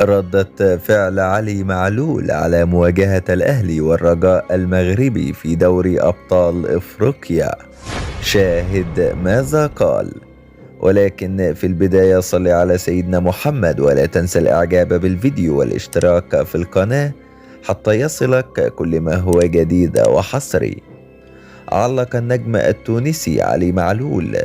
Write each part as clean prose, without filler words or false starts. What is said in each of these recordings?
ردة فعل علي معلول على مواجهة الأهلي والرجاء المغربي في دوري أبطال إفريقيا. شاهد ماذا قال. ولكن في البداية صل على سيدنا محمد، ولا تنسى الإعجاب بالفيديو والاشتراك في القناة حتى يصلك كل ما هو جديد وحصري. علق النجم التونسي علي معلول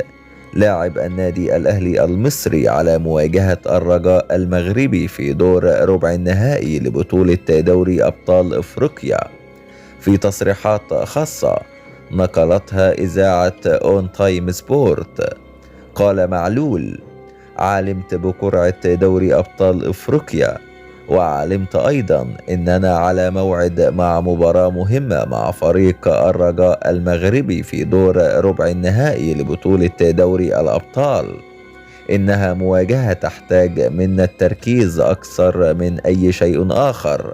لاعب النادي الأهلي المصري على مواجهة الرجاء المغربي في دور ربع النهائي لبطولة دوري أبطال إفريقيا في تصريحات خاصة نقلتها إذاعة أون تايم سبورت. قال معلول: علمت بقرعة دوري أبطال إفريقيا، وعلمت أيضا أننا على موعد مع مباراة مهمة مع فريق الرجاء المغربي في دور ربع النهائي لبطولة دوري الأبطال. إنها مواجهة تحتاج منا التركيز أكثر من أي شيء آخر.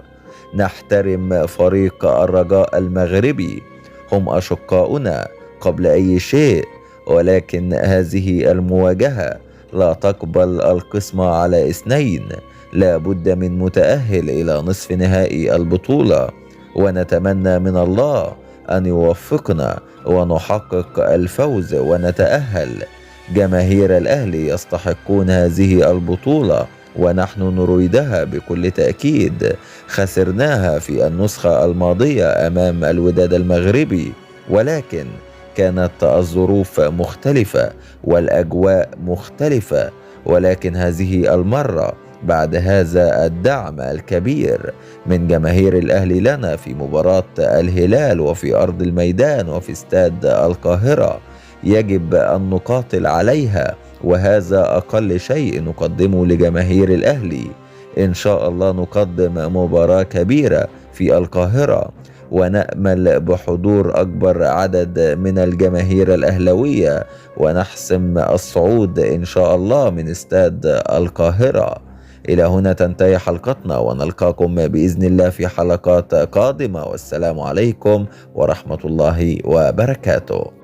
نحترم فريق الرجاء المغربي، هم أشقاؤنا قبل أي شيء، ولكن هذه المواجهة لا تقبل القسمة على اثنين. لا بد من متأهل إلى نصف نهائي البطولة، ونتمنى من الله أن يوفقنا ونحقق الفوز ونتأهل. جماهير الأهلي يستحقون هذه البطولة ونحن نريدها بكل تأكيد. خسرناها في النسخة الماضية أمام الوداد المغربي، ولكن كانت الظروف مختلفة والأجواء مختلفة، ولكن هذه المرة بعد هذا الدعم الكبير من جماهير الأهلي لنا في مباراة الهلال وفي أرض الميدان وفي استاد القاهرة، يجب أن نقاتل عليها، وهذا أقل شيء نقدمه لجماهير الأهلي. إن شاء الله نقدم مباراة كبيرة في القاهرة، ونأمل بحضور أكبر عدد من الجماهير الأهلوية ونحسم الصعود إن شاء الله من استاد القاهرة. إلى هنا تنتهي حلقتنا، ونلقاكم بإذن الله في حلقات قادمة، والسلام عليكم ورحمة الله وبركاته.